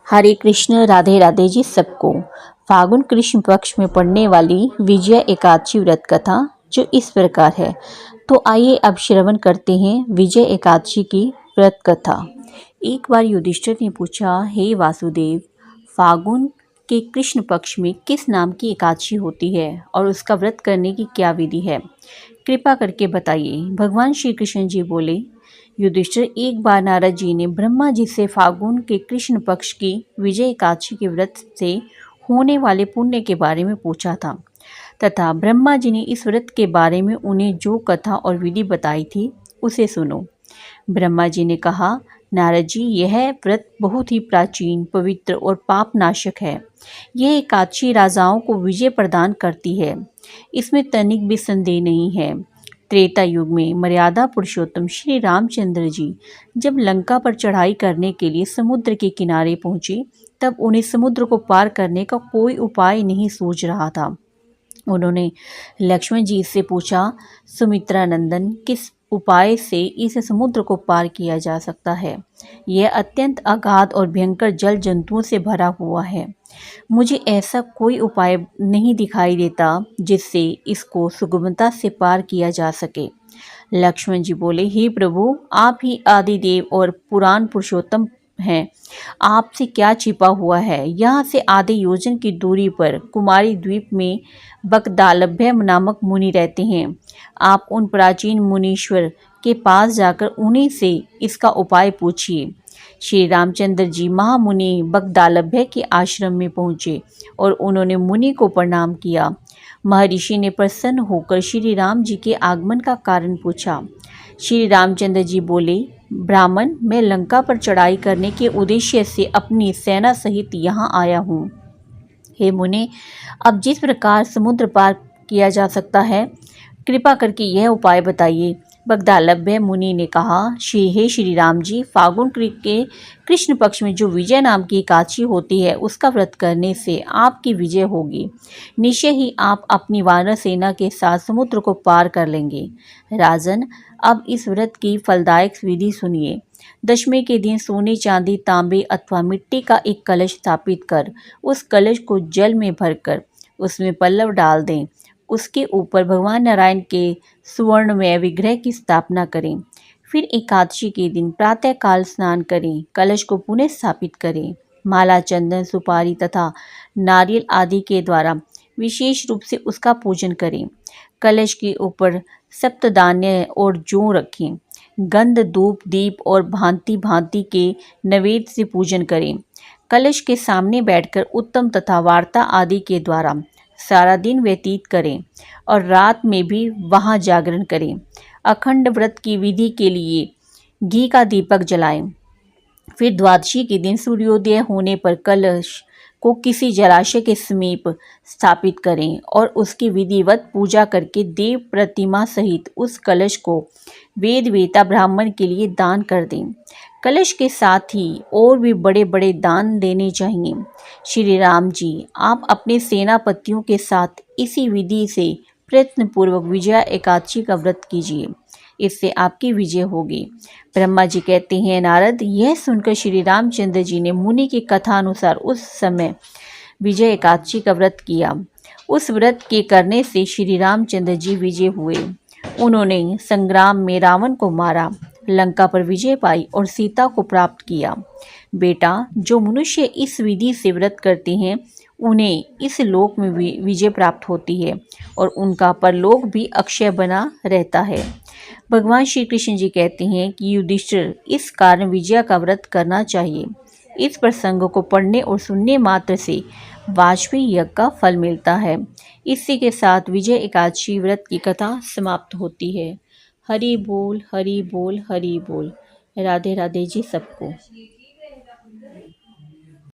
हरे कृष्ण, राधे राधे जी सबको। फागुन कृष्ण पक्ष में पड़ने वाली विजया एकादशी व्रत कथा जो इस प्रकार है। तो आइए अब श्रवण करते हैं विजय एकादशी की व्रत कथा। एक बार युधिष्ठिर ने पूछा, हे वासुदेव, फागुन के कृष्ण पक्ष में किस नाम की एकादशी होती है और उसका व्रत करने की क्या विधि है? कृपा करके बताइए। भगवान श्री कृष्ण जी बोले, युधिष्ठिर, एक बार नारद जी ने ब्रह्मा जी से फागुन के कृष्ण पक्ष की विजय एकादशी के व्रत से होने वाले पुण्य के बारे में पूछा था तथा ब्रह्मा जी ने इस व्रत के बारे में उन्हें जो कथा और विधि बताई थी उसे सुनो। ब्रह्मा जी ने कहा, नारद जी, यह व्रत बहुत ही प्राचीन, पवित्र और पाप नाशक है। यह एकादशी राजाओं को विजय प्रदान करती है, इसमें तनिक भी संदेह नहीं है। त्रेता युग में मर्यादा पुरुषोत्तम श्री रामचंद्र जी जब लंका पर चढ़ाई करने के लिए समुद्र के किनारे पहुंचे, तब उन्हें समुद्र को पार करने का कोई उपाय नहीं सूझ रहा था। उन्होंने लक्ष्मण जी से पूछा, सुमित्रा नंदन, किस उपाय से इस समुद्र को पार किया जा सकता है? यह अत्यंत अगाध और भयंकर जल जंतुओं से भरा हुआ है। मुझे ऐसा कोई उपाय नहीं दिखाई देता जिससे इसको सुगमता से पार किया जा सके। लक्ष्मण जी बोले, हे प्रभु, आप ही आदिदेव और पुराण पुरुषोत्तम हैं। आपसे क्या छिपा हुआ है? यहाँ से आधे योजन की दूरी पर कुमारी द्वीप में बकदालभ्य नामक मुनि रहते हैं। आप उन प्राचीन मुनीश्वर के पास जाकर उन्हीं से इसका उपाय पूछिए। श्री रामचंद्र जी महामुनि बकदालभ्य के आश्रम में पहुँचे और उन्होंने मुनि को प्रणाम किया। महर्षि ने प्रसन्न होकर श्री राम जी के आगमन का कारण पूछा। श्री रामचंद्र जी बोले, ब्राह्मण, मैं लंका पर चढ़ाई करने के उद्देश्य से अपनी सेना सहित यहाँ आया हूँ। हे मुने, अब जिस प्रकार समुद्र पार किया जा सकता है, कृपा करके यह उपाय बताइए। बगदालभ्य मुनि ने कहा, श्री राम जी, फागुन के कृष्ण पक्ष में जो विजय नाम की एकादशी होती है, उसका व्रत करने से आपकी विजय होगी। निश्चय ही आप अपनी वानर सेना के साथ समुद्र को पार कर लेंगे। राजन, अब इस व्रत की फलदायक विधि सुनिए। दशमी के दिन सोने, चांदी, तांबे अथवा मिट्टी का एक कलश स्थापित कर उस कलश को जल में भरकर उसमें पल्लव डाल दें। उसके ऊपर भगवान नारायण के सुवर्णमय विग्रह की स्थापना करें। फिर एकादशी के दिन प्रातःकाल स्नान करें, कलश को पुनः स्थापित करें। माला, चंदन, सुपारी तथा नारियल आदि के द्वारा विशेष रूप से उसका पूजन करें। कलश के ऊपर सप्तधान्य और जौ रखें। गंध, धूप, दीप और भांति भांति के नैवेद्य से पूजन करें। कलश के सामने बैठकर उत्तम तथा वार्ता आदि के द्वारा सारा दिन व्यतीत करें और रात में भी वहाँ जागरण करें। अखंड व्रत की विधि के लिए घी का दीपक जलाएं। फिर द्वादशी के दिन सूर्योदय होने पर कलश को किसी जलाशय के समीप स्थापित करें और उसकी विधिवत पूजा करके देव प्रतिमा सहित उस कलश को वेद वेता ब्राह्मण के लिए दान कर दें। कलश के साथ ही और भी बड़े बड़े दान देने चाहिए। श्री राम जी, आप अपने सेनापतियों के साथ इसी विधि से प्रयत्नपूर्वक विजया एकादशी का व्रत कीजिए, इससे आपकी विजय होगी। ब्रह्मा जी कहते हैं, नारद, यह सुनकर श्री रामचंद्र जी ने मुनि की कथा अनुसार उस समय विजय एकादशी का व्रत किया। उस व्रत के करने से श्री रामचंद्र जी विजय हुए। उन्होंने संग्राम में रावण को मारा, लंका पर विजय पाई और सीता को प्राप्त किया। बेटा, जो मनुष्य इस विधि से व्रत करते हैं, उन्हें इस लोक में विजय प्राप्त होती है और उनका परलोक भी अक्षय बना रहता है। भगवान श्री कृष्ण जी कहते हैं कि युधिष्ठिर, इस कारण विजया का व्रत करना चाहिए। इस प्रसंग को पढ़ने और सुनने मात्र से वाजपेयी यज्ञ का फल मिलता है। इसी के साथ विजय एकादशी व्रत की कथा समाप्त होती है। हरि बोल, हरि बोल, हरि बोल। राधे राधे जी सबको।